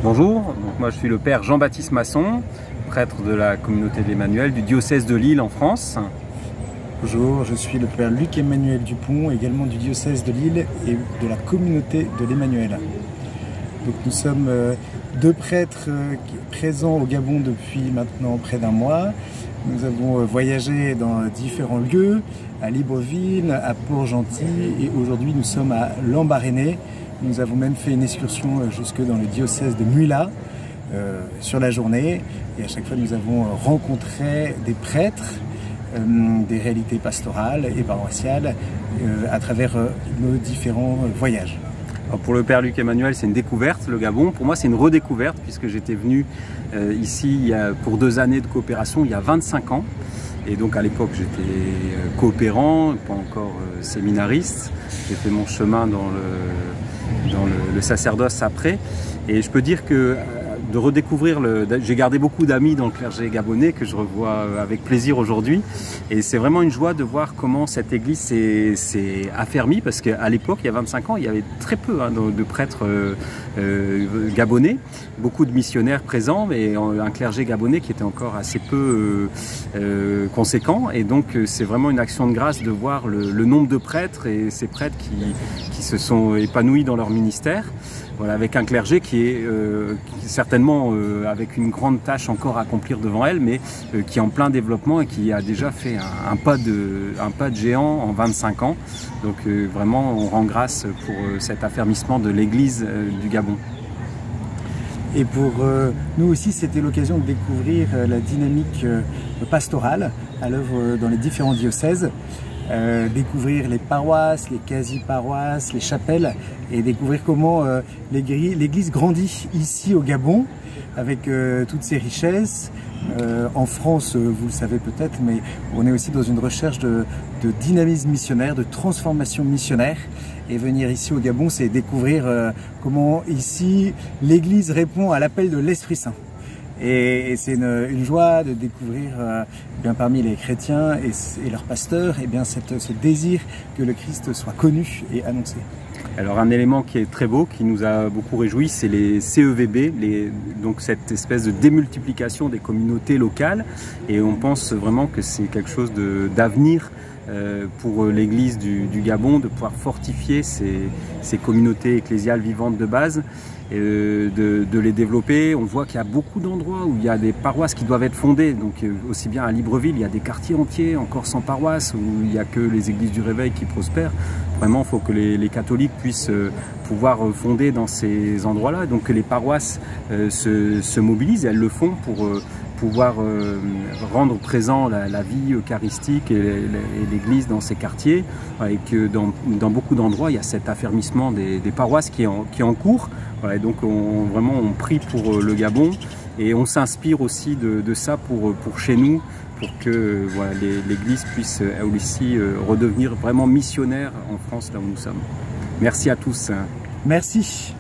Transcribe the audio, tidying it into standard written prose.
Bonjour, donc moi je suis le père Jean-Baptiste Masson, prêtre de la communauté de l'Emmanuel du diocèse de Lille en France. Bonjour, je suis le père Luc-Emmanuel Dupont, également du diocèse de Lille et de la communauté de l'Emmanuel. Donc nous sommes deux prêtres présents au Gabon depuis maintenant près d'un mois. Nous avons voyagé dans différents lieux, à Libreville, à Port-Gentil et aujourd'hui nous sommes à Lambaréné. Nous avons même fait une excursion jusque dans le diocèse de Mula sur la journée et à chaque fois nous avons rencontré des prêtres, des réalités pastorales et paroissiales à travers nos différents voyages. Alors pour le père Luc-Emmanuel, c'est une découverte, le Gabon. Pour moi, c'est une redécouverte puisque j'étais venu ici pour 2 années de coopération il y a 25 ans. Et donc à l'époque, j'étais coopérant, pas encore séminariste. J'ai fait mon chemin dans le sacerdoce après. Et je peux dire que de redécouvrir j'ai gardé beaucoup d'amis dans le clergé gabonais que je revois avec plaisir aujourd'hui et c'est vraiment une joie de voir comment cette église s'est affermie parce qu'à l'époque, il y a 25 ans, il y avait très peu de prêtres gabonais, beaucoup de missionnaires présents et un clergé gabonais qui était encore assez peu conséquent et donc c'est vraiment une action de grâce de voir le nombre de prêtres et ces prêtres qui se sont épanouis dans leur ministère. Voilà, avec un clergé qui est certainement avec une grande tâche encore à accomplir devant elle, mais qui est en plein développement et qui a déjà fait un pas de géant en 25 ans. Donc vraiment, on rend grâce pour cet affermissement de l'Église du Gabon. Et pour nous aussi, c'était l'occasion de découvrir la dynamique pastorale à l'œuvre dans les différents diocèses. Découvrir les paroisses, les quasi-paroisses, les chapelles et découvrir comment l'Église grandit ici au Gabon avec toutes ses richesses. En France, vous le savez peut-être, mais on est aussi dans une recherche de dynamisme missionnaire, de transformation missionnaire. Et venir ici au Gabon, c'est découvrir comment ici l'Église répond à l'appel de l'Esprit Saint. Et c'est une joie de découvrir bien parmi les chrétiens et leurs pasteurs ce désir que le Christ soit connu et annoncé. Alors un élément qui est très beau, qui nous a beaucoup réjouis, c'est les CEVB, donc cette espèce de démultiplication des communautés locales. Et on pense vraiment que c'est quelque chose d'avenir pour l'Église du Gabon, de pouvoir fortifier ces communautés ecclésiales vivantes de base. Et de les développer. On voit qu'il y a beaucoup d'endroits où il y a des paroisses qui doivent être fondées, donc aussi bien à Libreville, il y a des quartiers entiers encore sans paroisse, où il n'y a que les églises du réveil qui prospèrent. Vraiment, il faut que les catholiques puissent pouvoir fonder dans ces endroits-là, donc que les paroisses se mobilisent, et elles le font pour pouvoir rendre présent la vie eucharistique et l'Église dans ces quartiers, et que dans beaucoup d'endroits, il y a cet affermissement des paroisses qui est en cours. Voilà, et donc vraiment on prie pour le Gabon et on s'inspire aussi de ça pour chez nous, pour que voilà, l'Église puisse aussi redevenir vraiment missionnaire en France, là où nous sommes. Merci à tous. Merci.